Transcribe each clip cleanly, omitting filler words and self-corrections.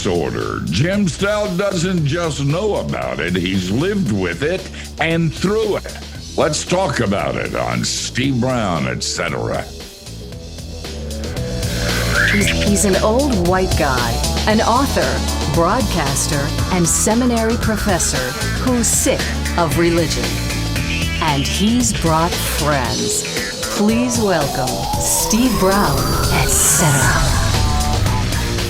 disorder. Jim Stout doesn't just know about it, he's lived with it and through it. Let's talk about it on Steve Brown, etc. He's an old white guy, an author, broadcaster, and seminary professor who's sick of religion. And he's brought friends. Please welcome Steve Brown, etc.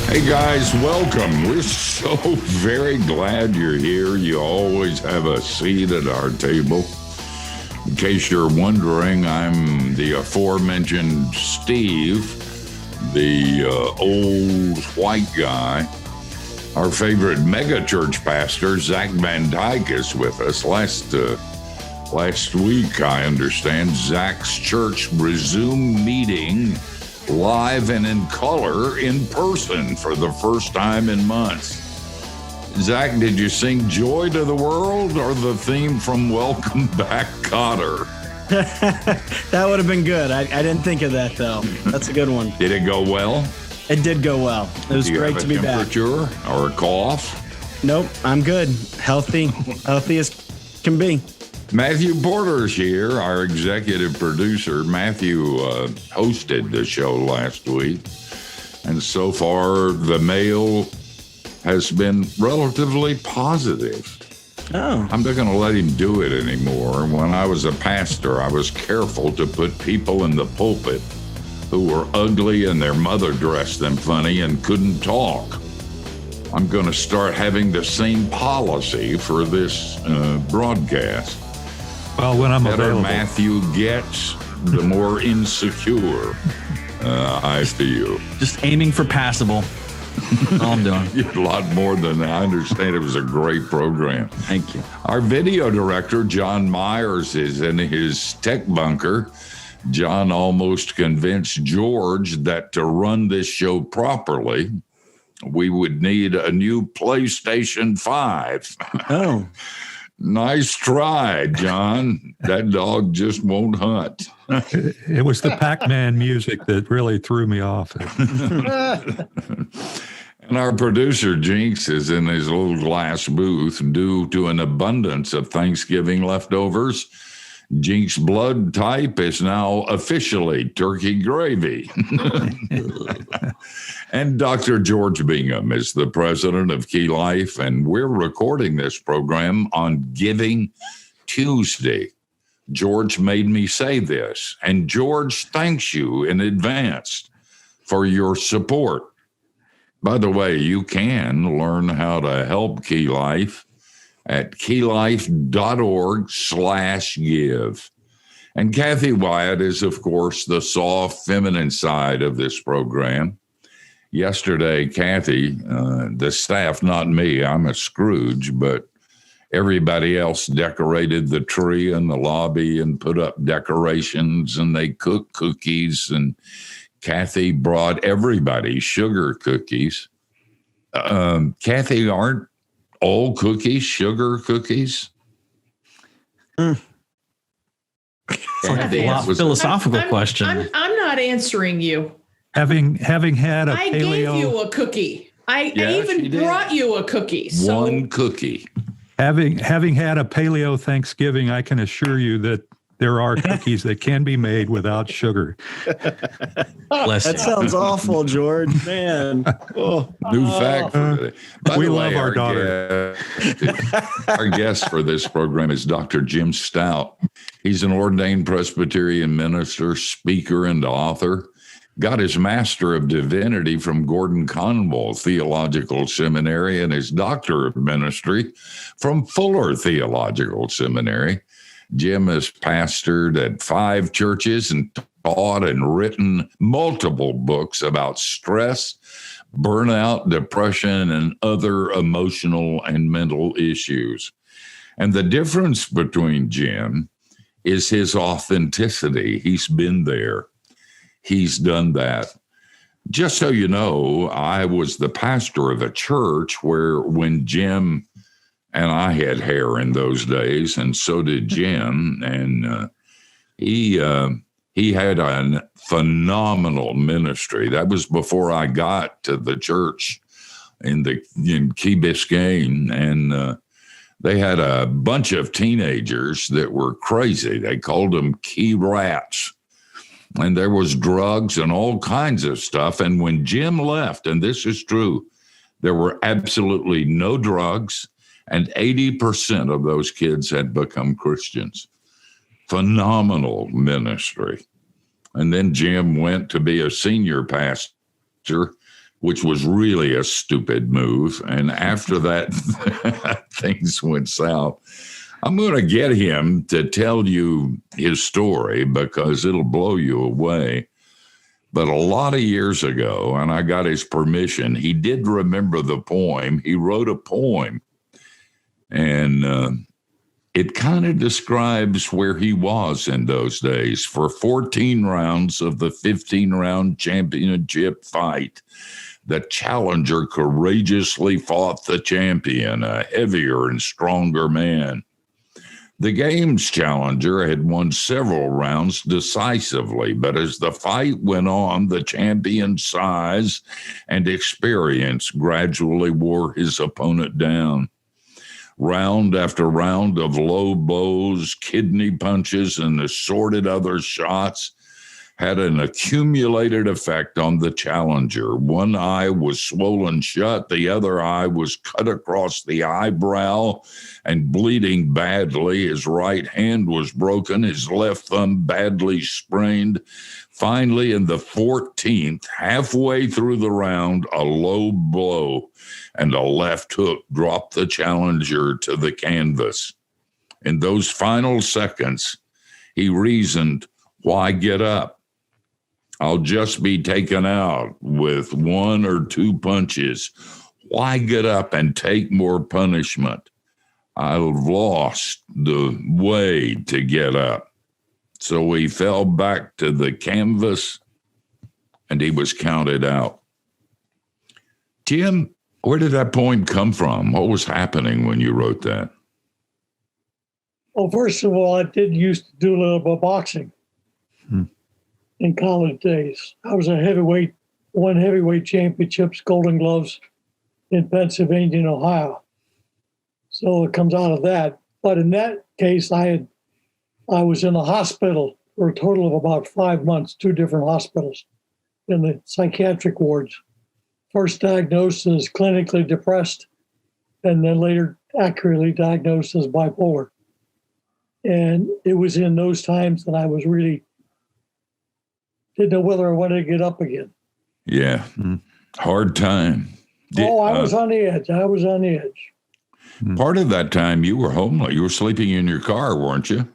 Hey guys, welcome. We're so very glad you're here. You always have a seat at our table. In case you're wondering, I'm the aforementioned Steve, the old white guy. Our favorite megachurch pastor, Zach Van Dyke, is with us. Last week, I understand, Zach's church resumed meeting live and in color in person for the first time in months. Zach, did you sing Joy to the World or the theme from Welcome Back, Kotter? That would have been good. I didn't think of that, though. That's a good one. Did it go well? It did go well. It was great to be back. Temperature or a cough? Nope, I'm good. Healthy as can be. Matthew Porter's here, our executive producer. Matthew hosted the show last week, and so far the mail has been relatively positive. Oh. I'm not going to let him do it anymore. When I was a pastor, I was careful to put people in the pulpit who were ugly and their mother dressed them funny and couldn't talk. I'm going to start having the same policy for this broadcast. Well, when I'm better available. Matthew gets, the more insecure I feel. Just aiming for passable. That's all I'm doing. A lot more than I understand. It was a great program. Thank you. Our video director, John Myers, is in his tech bunker. John almost convinced George that to run this show properly, we would need a new PlayStation 5. Oh. Nice try, John. That dog just won't hunt. It was the Pac-Man music that really threw me off. And our producer, Jinx, is in his little glass booth due to an abundance of Thanksgiving leftovers. Jinx's blood type is now officially turkey gravy. And Dr. George Bingham is the president of Key Life, and we're recording this program on Giving Tuesday. George made me say this, and George thanks you in advance for your support. By the way, you can learn how to help Key Life at keylife.org/give. And Kathy Wyatt is, of course, the soft, feminine side of this program. Yesterday, Kathy, the staff, not me, I'm a Scrooge, but everybody else decorated the tree in the lobby and put up decorations, and they cooked cookies, and Kathy brought everybody sugar cookies. Kathy, aren't all cookies sugar cookies? Kathy, philosophical question. I'm not answering you. Having had a I paleo, gave you a cookie. I even brought you a cookie. So. One cookie. having had a paleo Thanksgiving, I can assure you that there are cookies that can be made without sugar. Bless That sounds awful, George. Man. Oh. New fact for today. By We the love way, our daughter. Our guest for this program is Dr. Jim Stout. He's an ordained Presbyterian minister, speaker, and author. Got his Master of Divinity from Gordon Conwell Theological Seminary and his Doctor of Ministry from Fuller Theological Seminary. Jim has pastored at 5 churches and taught and written multiple books about stress, burnout, depression, and other emotional and mental issues. And the difference between Jim is his authenticity. He's been there. He's done that. Just so you know, I was the pastor of a church where when Jim and I had hair in those days, and so did Jim, and he had a phenomenal ministry. That was before I got to the church in Key Biscayne, and they had a bunch of teenagers that were crazy. They called them Key Rats. And there was drugs and all kinds of stuff. And when Jim left, and this is true, there were absolutely no drugs, and 80% of those kids had become Christians. Phenomenal ministry. And then Jim went to be a senior pastor, which was really a stupid move. And after that, things went south. I'm going to get him to tell you his story because it'll blow you away. But a lot of years ago, and I got his permission, he did remember the poem. He wrote a poem, and it kind of describes where he was in those days. For 14 rounds of the 15-round championship fight, the challenger courageously fought the champion, a heavier and stronger man. The game's challenger had won several rounds decisively, but as the fight went on, the champion's size and experience gradually wore his opponent down. Round after round of low blows, kidney punches, and assorted other shots had an accumulated effect on the challenger. One eye was swollen shut, the other eye was cut across the eyebrow and bleeding badly. His right hand was broken, his left thumb badly sprained. Finally, in the 14th, halfway through the round, a low blow and a left hook dropped the challenger to the canvas. In those final seconds, he reasoned, why get up? I'll just be taken out with one or two punches. Why get up and take more punishment? I've lost the way to get up. So he fell back to the canvas and he was counted out. Tim, where did that poem come from? What was happening when you wrote that? Well, first of all, I did used to do a little bit of boxing. In college days. I was won heavyweight championships, Golden Gloves in Pennsylvania and Ohio. So it comes out of that. But in that case, I was in the hospital for a total of about 5 months, 2 different hospitals in the psychiatric wards. First diagnosed as clinically depressed, and then later accurately diagnosed as bipolar. And it was in those times that I was really didn't know whether I wanted to get up again. Yeah. Hard time. I was on the edge. Part of that time you were homeless. You were sleeping in your car, weren't you?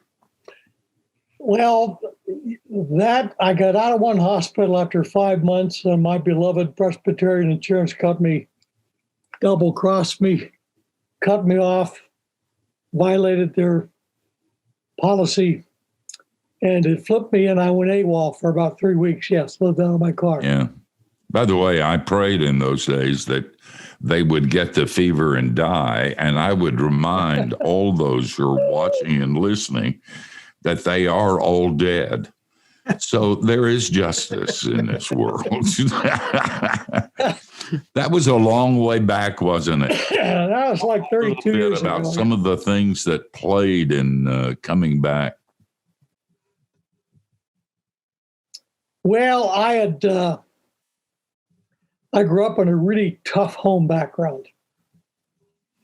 Well, that I got out of one hospital after 5 months, and my beloved Presbyterian insurance company double-crossed me, cut me off, violated their policy, and it flipped me, and I went AWOL for about 3 weeks. Yes, lived out of my car. Yeah. By the way, I prayed in those days that they would get the fever and die, and I would remind all those who are watching and listening that they are all dead. So there is justice in this world. That was a long way back, wasn't it? Yeah, that was like 32 years ago. About some of the things that played in coming back. Well, I grew up in a really tough home background.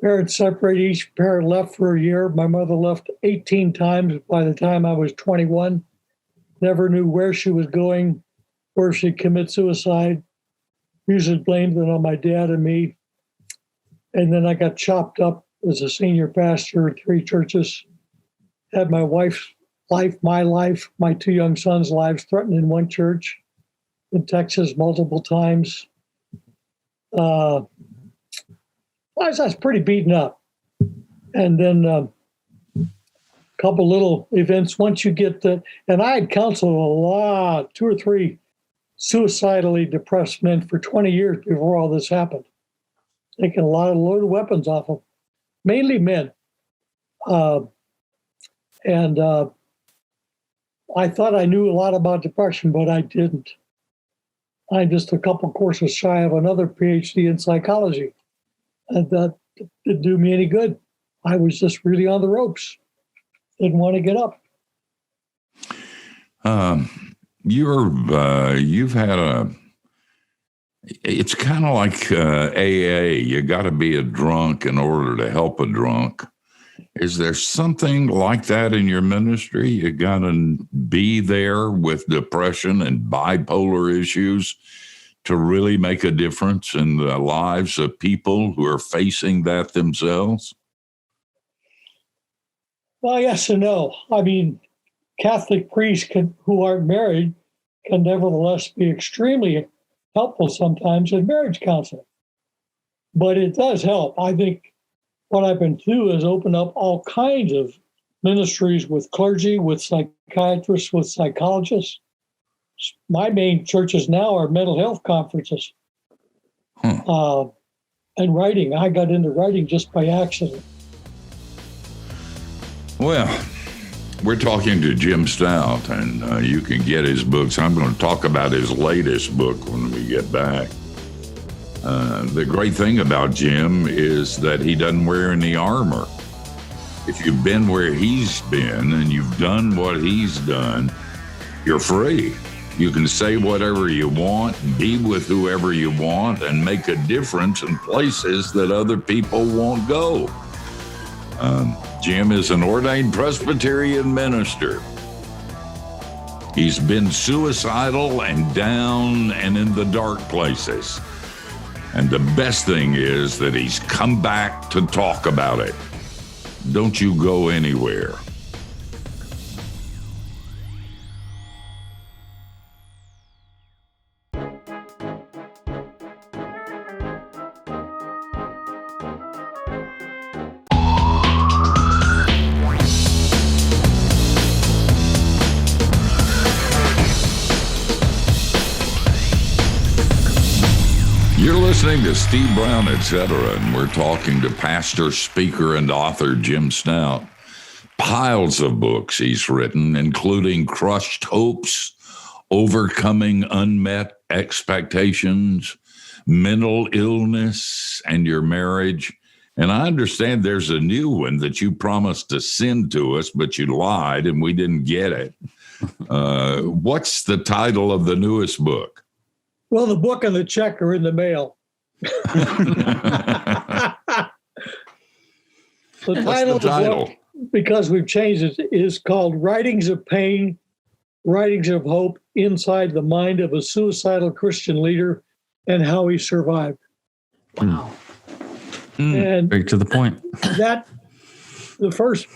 Parents separated, each parent left for a year. My mother left 18 times by the time I was 21. Never knew where she was going, where she'd commit suicide. Usually blamed it on my dad and me. And then I got chopped up as a senior pastor at 3 churches. Had my wife's life, my 2 young sons' lives threatened in one church in Texas multiple times. I was pretty beaten up. And then a couple little events. Once you get that, and I had counseled a lot, 2 or 3 suicidally depressed men for 20 years before all this happened. Taking a lot of loaded weapons off them, mainly men. And I thought I knew a lot about depression, but I didn't. I'm just a couple courses shy of another PhD in psychology. And that didn't do me any good. I was just really on the ropes. Didn't want to get up. You've had it's kind of like AA. You got to be a drunk in order to help a drunk. Is there something like that in your ministry? You got to be there with depression and bipolar issues to really make a difference in the lives of people who are facing that themselves? Well, yes and no. I mean, Catholic priests who aren't married can nevertheless be extremely helpful sometimes in marriage counseling. But it does help. I think what I've been through is open up all kinds of ministries with clergy, with psychiatrists, with psychologists. My main churches now are mental health conferences. And writing. I got into writing just by accident. Well, we're talking to Jim Stout, and you can get his books. I'm going to talk about his latest book when we get back. The great thing about Jim is that he doesn't wear any armor. If you've been where he's been and you've done what he's done, you're free. You can say whatever you want, be with whoever you want, and make a difference in places that other people won't go. Jim is an ordained Presbyterian minister. He's been suicidal and down and in the dark places. And the best thing is that he's come back to talk about it. Don't you go anywhere. You're listening to Steve Brown, etc., and we're talking to pastor, speaker, and author Jim Stout. Piles of books he's written, including Crushed Hopes, Overcoming Unmet Expectations, Mental Illness, and Your Marriage. And I understand there's a new one that you promised to send to us, but you lied and we didn't get it. What's the title of the newest book? Well, the book and the check are in the mail. The title of the book, because we've changed it, is called Writings of Pain, Writings of Hope Inside the Mind of a Suicidal Christian Leader and How He Survived. Wow. And very to the point. That, the first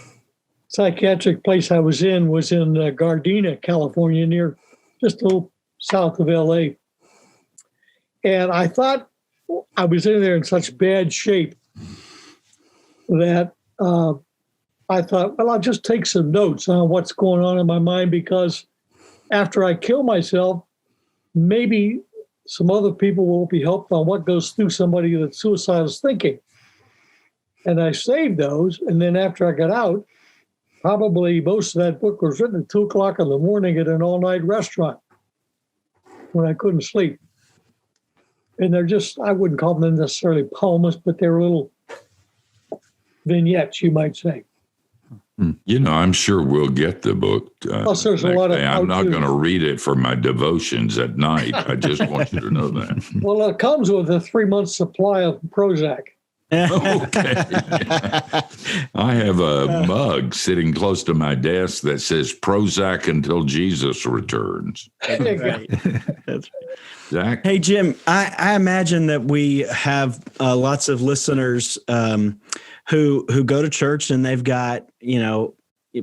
psychiatric place I was in Gardena, California, near just a little south of LA. And I thought I was in there in such bad shape that I thought, well, I'll just take some notes on what's going on in my mind, because after I kill myself, maybe some other people will be helped on what goes through somebody that's suicidal thinking. And I saved those. And then after I got out, probably most of that book was written at 2:00 in the morning at an all-night restaurant when I couldn't sleep. And they're just, I wouldn't call them necessarily poems, but they're little vignettes, you might say. You know, I'm sure we'll get the book. Plus, there's a lot of. I'm not going to read it for my devotions at night. I just want you to know that. Well, it comes with a 3-month supply of Prozac. Okay. I have a mug sitting close to my desk that says Prozac until Jesus returns. Zach? Hey, Jim, I imagine that we have lots of listeners who go to church and they've got, a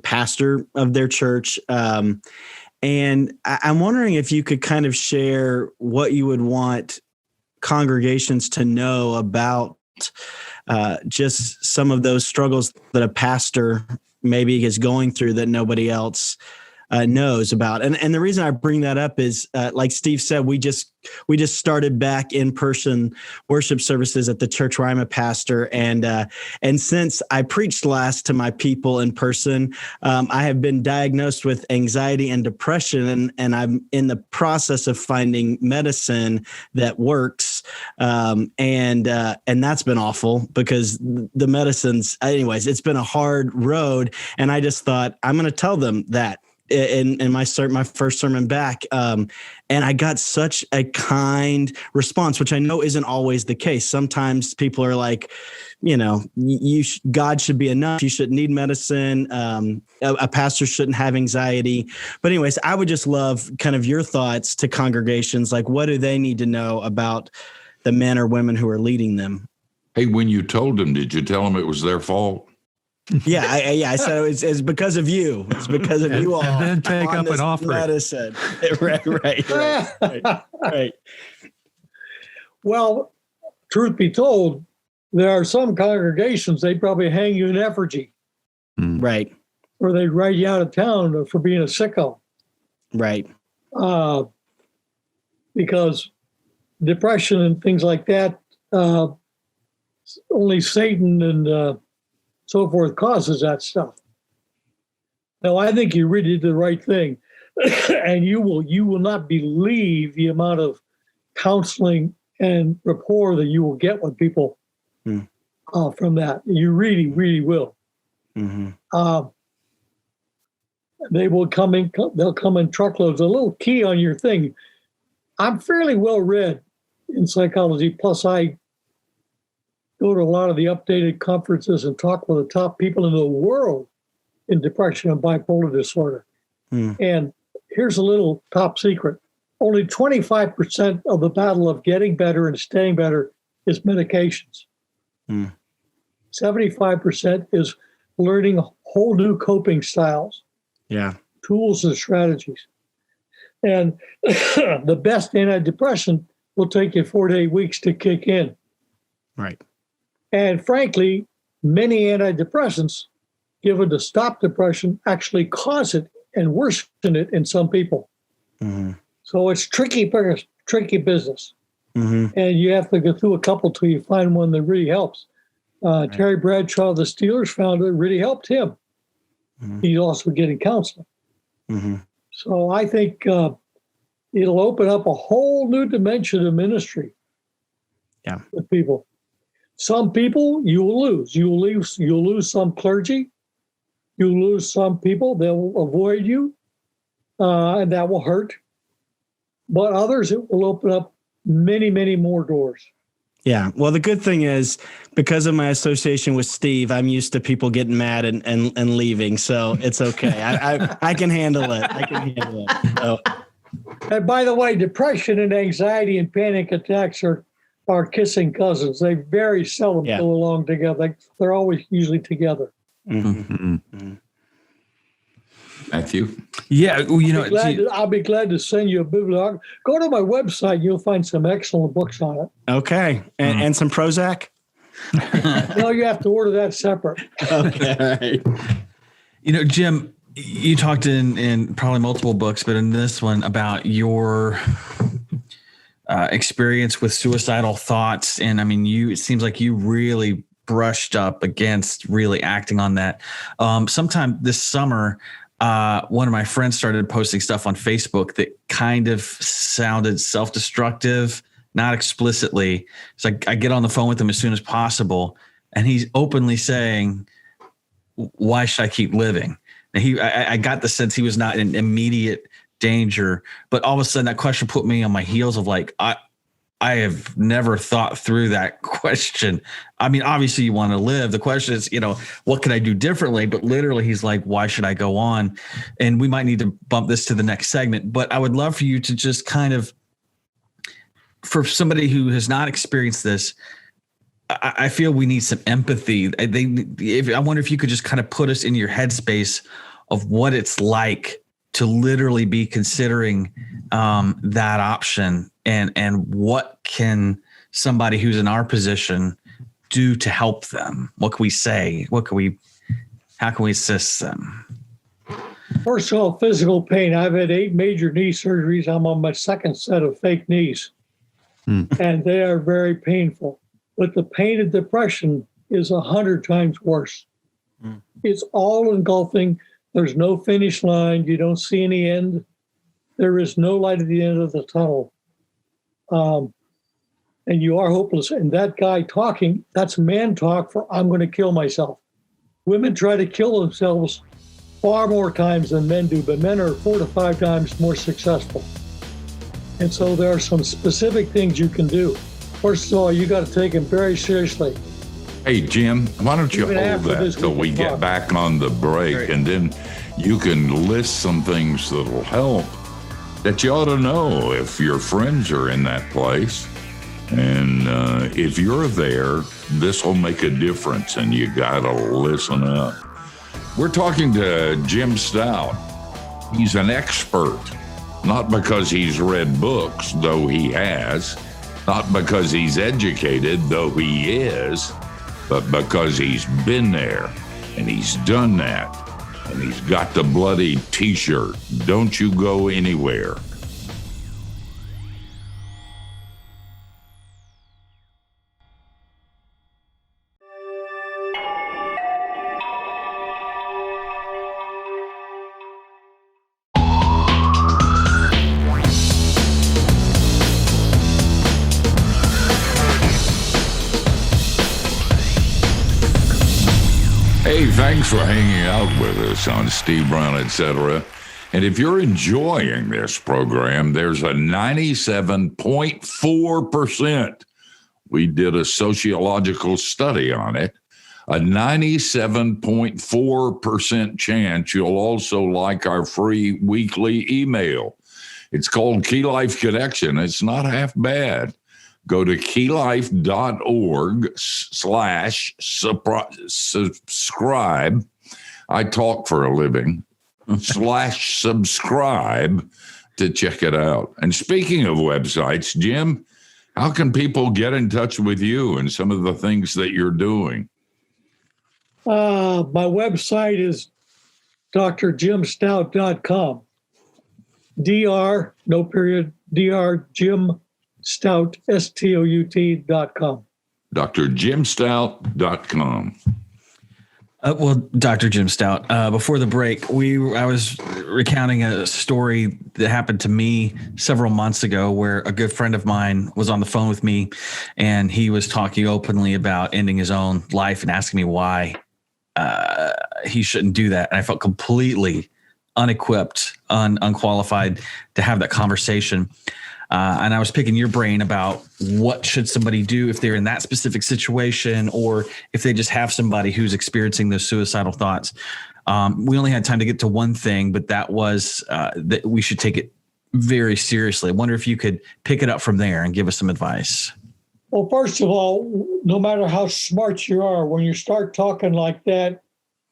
pastor of their church. And I'm wondering if you could kind of share what you would want congregations to know about just some of those struggles that a pastor maybe is going through that nobody else knows about. And the reason I bring that up is, like Steve said, we just started back in-person worship services at the church where I'm a pastor. And since I preached last to my people in person, I have been diagnosed with anxiety and depression, and I'm in the process of finding medicine that works. and that's been awful because the medicines. Anyways, it's been a hard road, and I just thought I'm going to tell them that in my first sermon back, and I got such a kind response, which I know isn't always the case. Sometimes people are like, God should be enough. You shouldn't need medicine. A pastor shouldn't have anxiety. But anyways, I would just love kind of your thoughts to congregations. Like, what do they need to know about the men or women who are leading them? Hey, when you told them, did you tell them it was their fault? Yeah, I said it's because of you. It's because of you all. And then take up an offering. Medicine. Right. Well, truth be told, there are some congregations, they probably hang you in effigy. Right. Or they write you out of town for being a sicko. Right. Because depression and things like that, only Satan and so forth causes that stuff. Now, I think you really did the right thing. And you will not believe the amount of counseling and rapport that you will get with people from that. You really, really will. Mm-hmm. They will come in. They'll come in truckloads. A little key on your thing. I'm fairly well read in psychology. Plus, I go to a lot of the updated conferences and talk with the top people in the world in depression and bipolar disorder. And here's a little top secret. Only 25% of the battle of getting better and staying better is medications. 75% is learning whole new coping styles. Yeah. Tools and strategies. And the best antidepressant will take you 4 to 8 weeks to kick in. Right. And frankly, many antidepressants given to stop depression actually cause it and worsen it in some people. So it's tricky business. And you have to go through a couple till you find one that really helps. Terry Bradshaw of the Steelers found it really helped him. He's also getting counseling. So I think it'll open up a whole new dimension of ministry with people. Some people you will lose. You'll lose some clergy. You'll lose some people. They'll avoid you, and that will hurt. But others, it will open up many, many more doors. Yeah. Well, the good thing is, because of my association with Steve, I'm used to people getting mad and leaving. So it's okay. I can handle it. So. And by the way, depression and anxiety and panic attacks are kissing cousins. They very seldom go along together. They're always usually together. Matthew? Yeah, well, I'll be glad to send you a bibliography. Go to my website. You'll find some excellent books on it. Okay. And some Prozac? No, you have to order that separate. Okay. All right. Jim, you talked in probably multiple books, but in this one about your experience with suicidal thoughts. And I mean, it seems like you really brushed up against really acting on that. Sometime this summer, one of my friends started posting stuff on Facebook that kind of sounded self-destructive, not explicitly. So I get on the phone with him as soon as possible, and he's openly saying, "Why should I keep living?" And I got the sense he was not in immediate danger, but all of a sudden that question put me on my heels of like, I have never thought through that question. I mean, obviously you want to live. The question is, what can I do differently? But literally he's like, why should I go on? And we might need to bump this to the next segment, but I would love for you to just kind of, for somebody who has not experienced this, I feel we need some empathy. I wonder if you could just kind of put us in your headspace of what it's like to literally be considering that option, and what can somebody who's in our position do to help them? What can we say? How can we assist them? First of all, physical pain. I've had 8 major knee surgeries. I'm on my second set of fake knees, and they are very painful. But the pain of depression is 100 times worse. It's all engulfing. There's no finish line. You don't see any end. There is no light at the end of the tunnel. and you are hopeless. And that guy talking, that's man talk for I'm going to kill myself. Women try to kill themselves far more times than men do, but men are 4 to 5 times more successful. And so there are some specific things you can do. First of all, you got to take them very seriously. Hey, Jim, why don't you Even hold after that this, till we we can get talk. back on the break, Great. and then you can list some things that'll help that you ought to know if your friends are in that place. And if you're there, this will make a difference, and you got to listen up. We're talking to Jim Stout. He's an expert, not because he's read books, though he has, not because he's educated, though he is, but because he's been there and he's done that and he's got the bloody t-shirt. Don't you go anywhere. Hey, thanks for hanging out with us on Steve Brown, etc. And if you're enjoying this program, there's a 97.4%. We did a sociological study on it. A 97.4% chance you'll also like our free weekly email. It's called Key Life Connection. It's not half bad. Go to keylife.org/subscribe. I talk for a living. /subscribe to check it out. And speaking of websites, Jim, how can people get in touch with you and some of the things that you're doing? My website is drjimstout.com. No period, Jim Stout, STOUT.com. drjimstout.com. Well, Dr. Jim Stout, before the break, I was recounting a story that happened to me several months ago where a good friend of mine was on the phone with me and he was talking openly about ending his own life and asking me why he shouldn't do that. And I felt completely unequipped, unqualified to have that conversation. And I was picking your brain about what should somebody do if they're in that specific situation, or if they just have somebody who's experiencing those suicidal thoughts. We only had time to get to one thing, but that was that we should take it very seriously. I wonder if you could pick it up from there and give us some advice. Well, first of all, no matter how smart you are, when you start talking like that,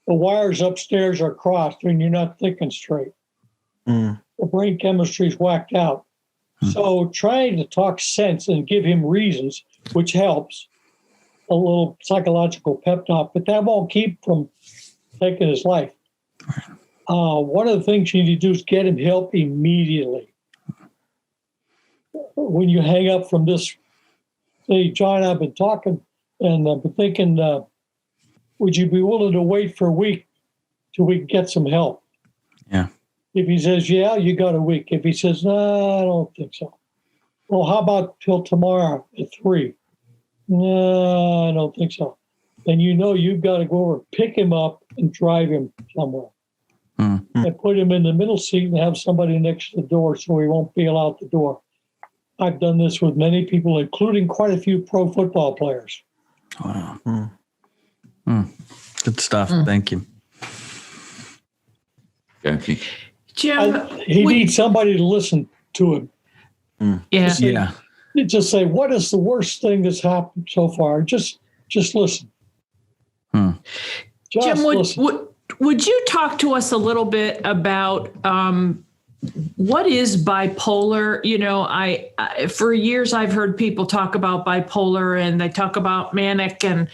the wires upstairs are crossed and you're not thinking straight. The brain chemistry is whacked out. So trying to talk sense and give him reasons, which helps, a little psychological pep talk, but that won't keep from taking his life. One of the things you need to do is get him help immediately. When you hang up from this, say, John, I've been talking and I've been thinking, would you be willing to wait for a week till we can get some help? Yeah. If he says, yeah, you got a week. If he says, no, I don't think so. Well, how about till tomorrow at 3? No, I don't think so. Then you know you've got to go over, pick him up and drive him somewhere. And put him in the middle seat and have somebody next to the door so he won't bail out the door. I've done this with many people, including quite a few pro football players. Wow. Good stuff. Thank you. Kathy? Jim, He needs somebody to listen to him. yeah. Yeah. Just say, what is the worst thing that's happened so far? Just listen. Just Jim, listen. would you talk to us a little bit about what is bipolar? You know, I for years I've heard people talk about bipolar and they talk about manic and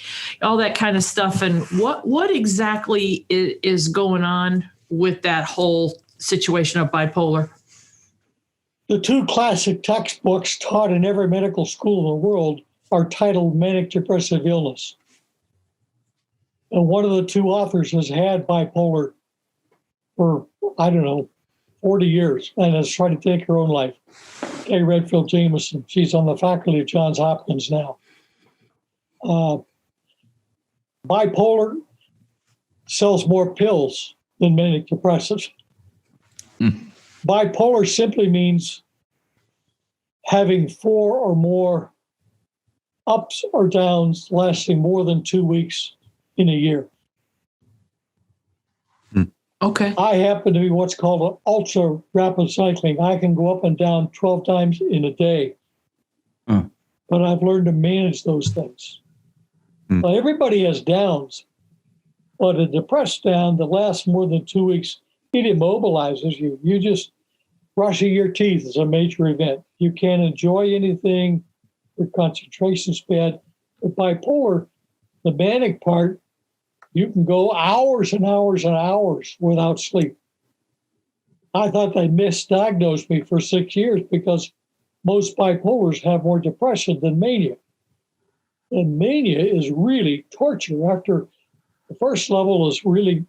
all that kind of stuff. And what exactly is going on with that whole situation of bipolar? The 2 classic textbooks taught in every medical school in the world are titled Manic Depressive Illness. And one of the 2 authors has had bipolar for, 40 years and has tried to take her own life. Kay Redfield Jameson. She's on the faculty of Johns Hopkins now. Bipolar sells more pills than manic depressive. Bipolar simply means having 4 or more ups or downs lasting more than 2 weeks in a year. Okay. I happen to be what's called an ultra rapid cycling. I can go up and down 12 times in a day. But I've learned to manage those things. Now, everybody has downs, but a depressed down that lasts more than 2 weeks, it immobilizes you. You just brushing your teeth is a major event. You can't enjoy anything. Your concentration's bad. With bipolar, the manic part, you can go hours and hours and hours without sleep. I thought they misdiagnosed me for 6 years because most bipolars have more depression than mania. And mania is really torture. After the first level is really,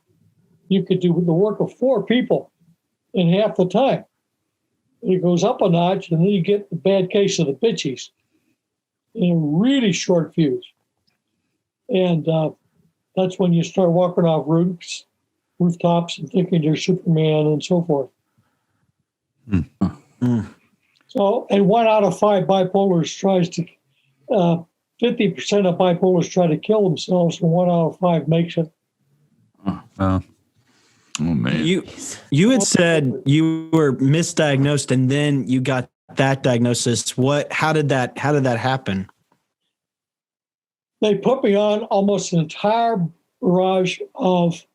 you could do the work of 4 people in half the time. It goes up a notch, and then you get the bad case of the bitchies in a really short fuse. And that's when you start walking off rooftops and thinking you're Superman and so forth. So, and 1 out of 5 bipolars tries to, 50% of bipolars try to kill themselves, and 1 out of 5 makes it. Oh man. You had said you were misdiagnosed and then you got that diagnosis. How did that happen? They put me on almost an entire barrage of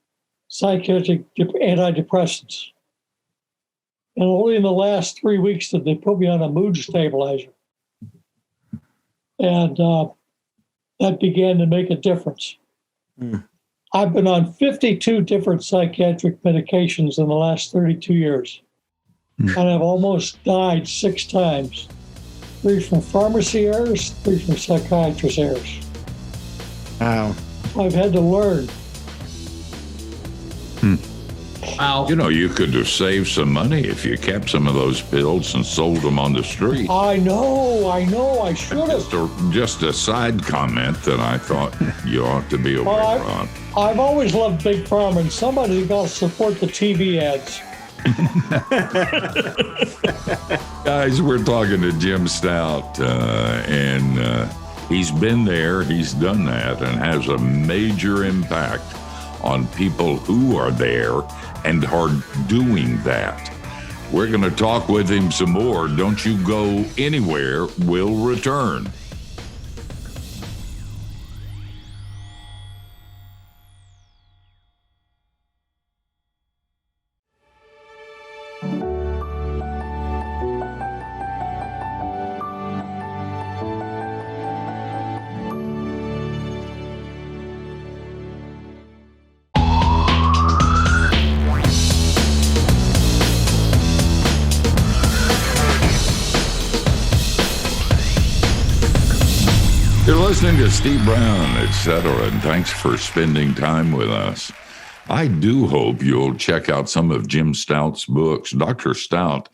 psychiatric antidepressants. And only in the last 3 weeks did they put me on a mood stabilizer. And that began to make a difference. I've been on 52 different psychiatric medications in the last 32 years. And I've almost died 6 times. 3 from pharmacy errors, 3 from psychiatrist errors. Wow. I've had to learn. Wow. You know, you could have saved some money if you kept some of those pills and sold them on the street. I know, I should have. Just a side comment that I thought you ought to be aware of. I've always loved Big Pharma, and somebody's got to support the TV ads. Guys, we're talking to Jim Stout, and he's been there, he's done that, and has a major impact on people who are there and are doing that. We're going to talk with him some more. Don't you go anywhere. We'll return. You're listening to Steve Brown, etc., and thanks for spending time with us. I do hope you'll check out some of Jim Stout's books. Dr. Stout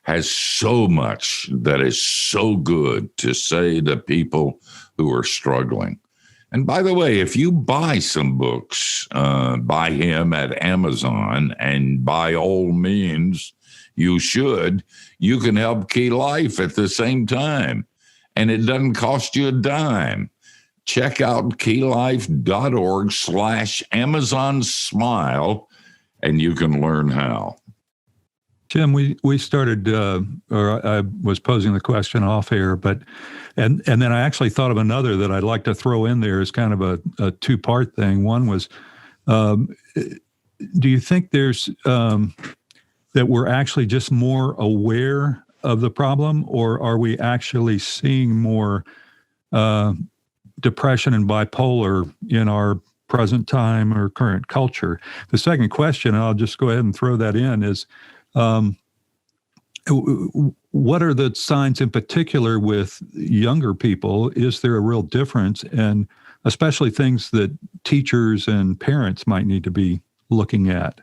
has so much that is so good to say to people who are struggling. And by the way, if you buy some books by him at Amazon, and by all means, you should, you can help Key Life at the same time. And it doesn't cost you a dime. Check out keylife.org/Amazon Smile, and you can learn how. Tim, we started, or I was posing the question off air, but and then I actually thought of another that I'd like to throw in there as kind of a 2-part thing. One was, do you think there's that we're actually just more aware of the problem, or are we actually seeing more depression and bipolar in our present time or current culture? The second question, and I'll just go ahead and throw that in, is what are the signs in particular with younger people? Is there a real difference? And especially things that teachers and parents might need to be looking at.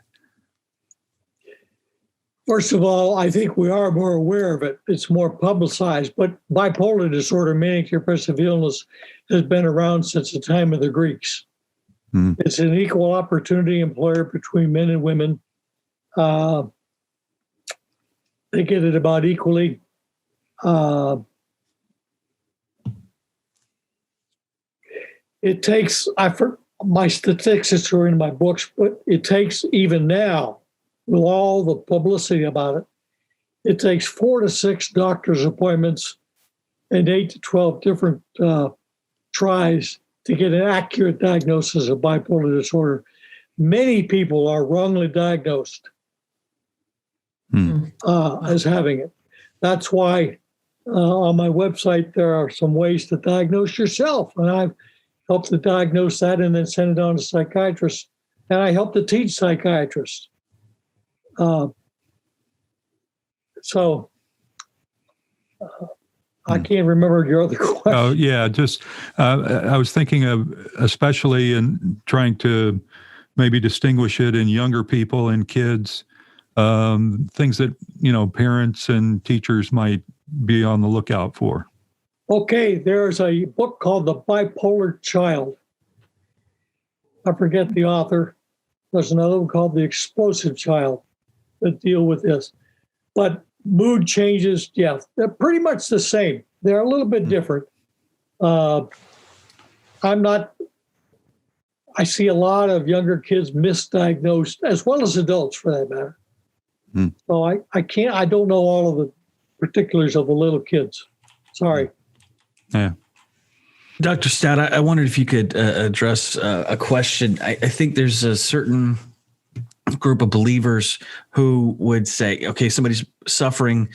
First of all, I think we are more aware of it. It's more publicized, but bipolar disorder, manic depressive illness, has been around since the time of the Greeks. It's an equal opportunity employer between men and women. They get it about equally. It takes, my statistics are in my books, but it takes, even now, with all the publicity about it, it takes 4 to 6 doctor's appointments and 8 to 12 different tries to get an accurate diagnosis of bipolar disorder. Many people are wrongly diagnosed as having it. That's why on my website there are some ways to diagnose yourself, and I've helped to diagnose that and then send it on to psychiatrists, and I help to teach psychiatrists. I can't remember your other question. Oh, yeah. Just, I was thinking of, especially in trying to maybe distinguish it in younger people and kids, things that, parents and teachers might be on the lookout for. Okay, there's a book called The Bipolar Child. I forget the author. There's another one called The Explosive Child that deal with this. But mood changes, yeah, they're pretty much the same. They're a little bit different. I see a lot of younger kids misdiagnosed, as well as adults for that matter. So I don't know all of the particulars of the little kids. Sorry. Yeah. Dr. Stout, I wondered if you could address a question. I think there's a certain group of believers who would say, okay, somebody's suffering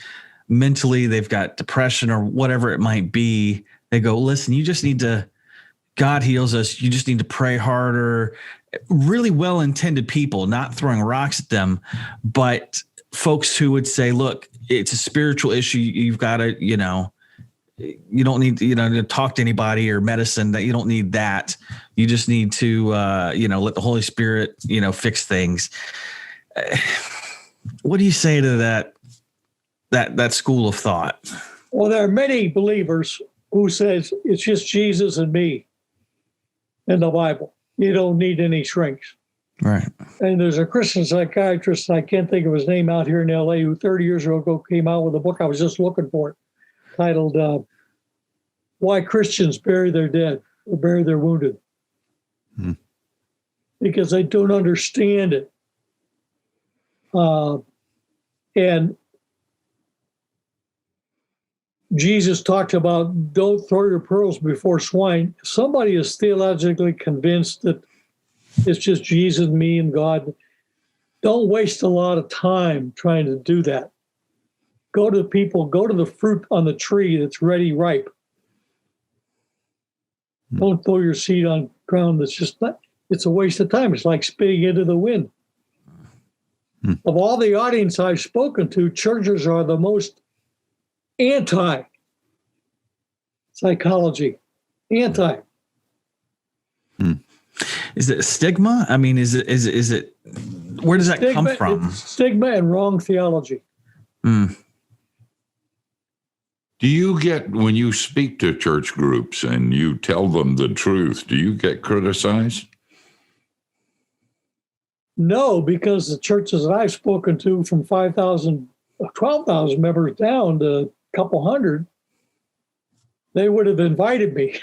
mentally, they've got depression or whatever it might be. They go, listen, you just need to, God heals us. You just need to pray harder. Really well-intended people, not throwing rocks at them, but folks who would say, look, it's a spiritual issue. You've got to, you don't need to talk to anybody or medicine, that you don't need that. You just need to, let the Holy Spirit, fix things. What do you say to that school of thought? Well, there are many believers who says it's just Jesus and me in the Bible. You don't need any shrinks. Right. And there's a Christian psychiatrist, I can't think of his name, out here in LA, who 30 years ago came out with a book. I was just looking for it, titled Why Christians Bury Their Dead or Bury Their Wounded. Because they don't understand it. And Jesus talked about don't throw your pearls before swine. Somebody is theologically convinced that it's just Jesus, me, and God. Don't waste a lot of time trying to do that. Go to people, go to the fruit on the tree that's ready, ripe. Don't throw your seed on ground that's just not, it's a waste of time. It's like spitting into the wind. Of all the audience I've spoken to, churches are the most anti-psychology. Anti. Is it stigma? I mean, is it, where does that come from? It's stigma and wrong theology. Do you get, when you speak to church groups and you tell them the truth, do you get criticized? No, because the churches that I've spoken to, from 5,000, 12,000 members down to a couple hundred, they would have invited me.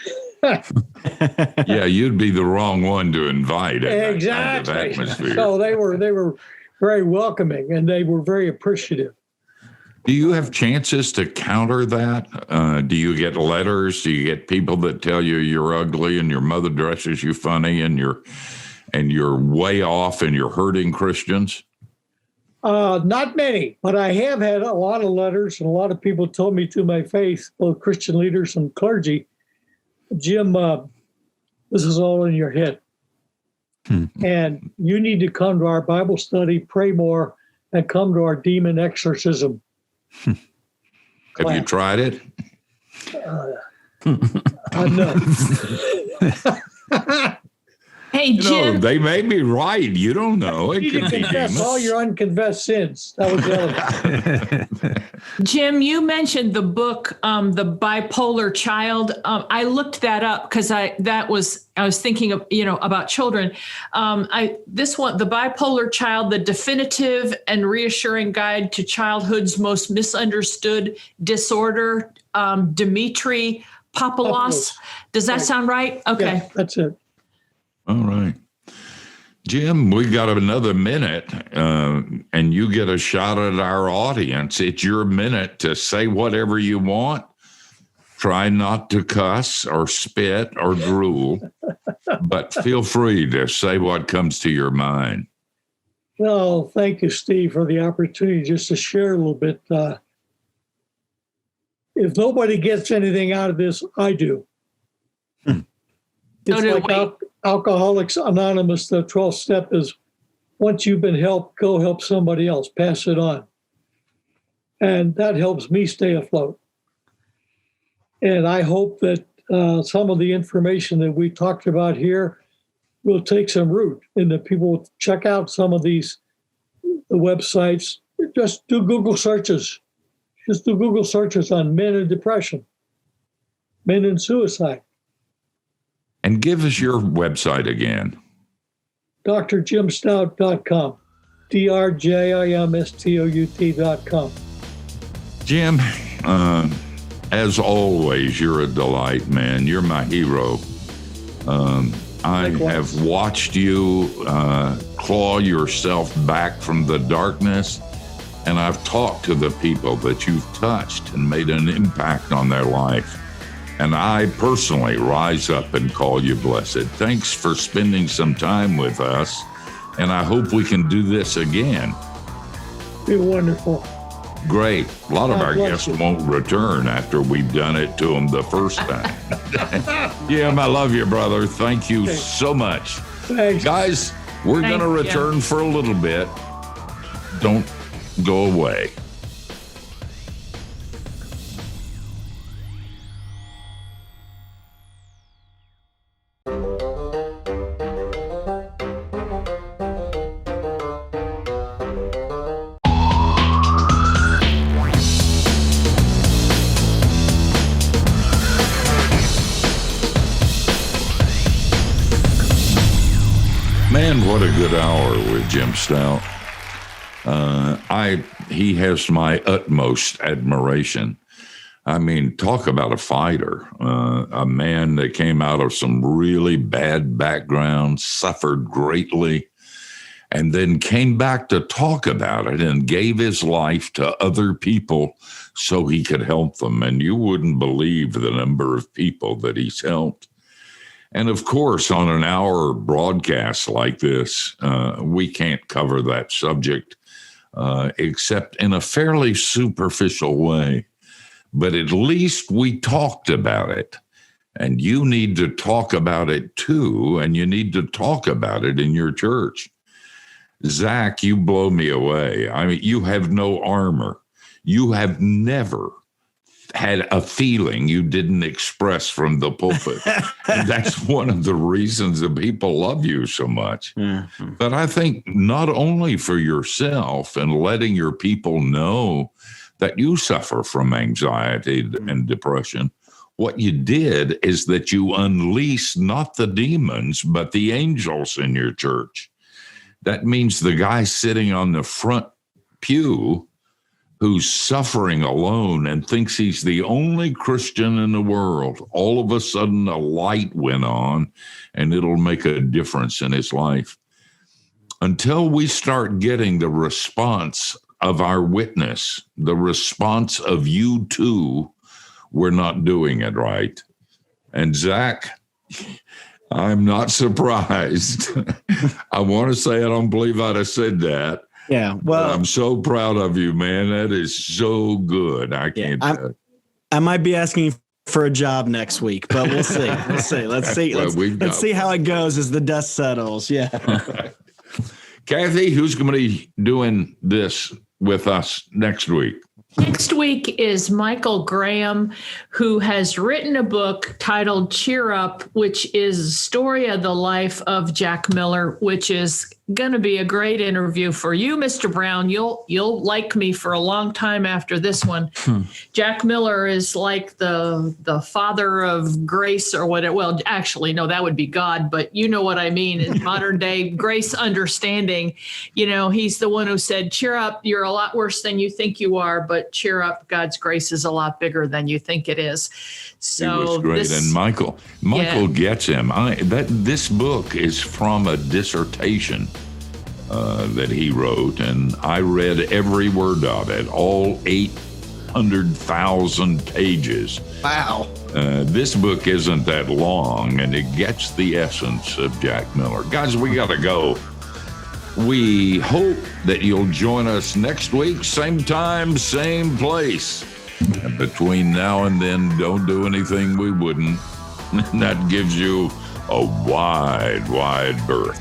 Yeah, you'd be the wrong one to invite. Exactly. That kind of atmosphere. So they were very welcoming, and they were very appreciative. Do you have chances to counter that? Do you get letters? Do you get people that tell you you're ugly and your mother dresses you funny and you're way off and you're hurting Christians? Not many, but I have had a lot of letters, and a lot of people told me to my face, both Christian leaders and clergy, Jim, this is all in your head. And you need to come to our Bible study, pray more, and come to our demon exorcism. Have you tried it? No. Hey, Jim. They may be right. You don't know. It You could can be confess demons. all your unconfessed sins. That was the other. Jim, you mentioned the book, The Bipolar Child. I looked that up because I was thinking of, about children. This one, The Bipolar Child, the definitive and reassuring guide to childhood's most misunderstood disorder. Dimitri Papalos. Does that sound right? Okay. Yeah, that's it. All right. Jim, we got another minute, and you get a shot at our audience. It's your minute to say whatever you want. Try not to cuss or spit or drool, but feel free to say what comes to your mind. Well, thank you, Steve, for the opportunity just to share a little bit. If nobody gets anything out of this, I do. It's like Alcoholics Anonymous, the 12th step is, once you've been helped, go help somebody else, pass it on. And that helps me stay afloat. And I hope that some of the information that we talked about here will take some root and that people will check out some of the websites. Just do Google searches. Just do Google searches on men and depression, men and suicide. And give us your website again. drjimstout.com. drjimstout.com. Jim, as always, you're a delight, man. You're my hero. I have watched you claw yourself back from the darkness, and I've talked to the people that you've touched and made an impact on their life. And I personally rise up and call you blessed. Thanks for spending some time with us, and I hope we can do this again. Be wonderful. Great. A lot of God our bless guests you. won't return after we've done it to them the first time. Jim, I love you, brother. Thank you so much. Thanks. Guys, we're going to Thanks, return for a little bit. Don't go away. Man, what a good hour with Jim Stout. He has my utmost admiration. I mean, talk about a fighter, a man that came out of some really bad background, suffered greatly, and then came back to talk about it and gave his life to other people so he could help them. And you wouldn't believe the number of people that he's helped. And of course, on an hour broadcast like this, we can't cover that subject except in a fairly superficial way. But at least we talked about it. And you need to talk about it too, and you need to talk about it in your church. Zach, you blow me away. I mean, you have no armor. You have never had a feeling you didn't express from the pulpit. And that's one of the reasons that people love you so much. Mm-hmm. But I think not only for yourself and letting your people know that you suffer from anxiety and depression, what you did is that you unleashed not the demons, but the angels in your church. That means the guy sitting on the front pew who's suffering alone and thinks he's the only Christian in the world, all of a sudden a light went on and it'll make a difference in his life. Until we start getting the response of our witness, the response of you too, we're not doing it right. And Zach, I'm not surprised. I want to say I don't believe I'd have said that. Yeah, well, but I'm so proud of you, man. That is so good. I can't. I might be asking for a job next week, but we'll see. We'll see. Let's see. Well, let's see how it goes as the dust settles. Yeah. Kathy, who's going to be doing this with us next week? Next week is Michael Graham, who has written a book titled Cheer Up, which is a story of the life of Jack Miller, which is going to be a great interview for you, Mr. Brown. You'll like me for a long time after this one. Jack Miller is like the father of grace or whatever. Well, actually, no, that would be God, but you know what I mean. In modern day grace understanding, he's the one who said, cheer up, you're a lot worse than you think you are, but cheer up, God's grace is a lot bigger than you think it is. So it was great. And Michael gets him. This book is from a dissertation that he wrote, and I read every word of it, all 800,000 pages. Wow. This book isn't that long, and it gets the essence of Jack Miller. Guys, we got to go. We hope that you'll join us next week, same time, same place. And between now and then, don't do anything we wouldn't. That gives you a wide, wide berth.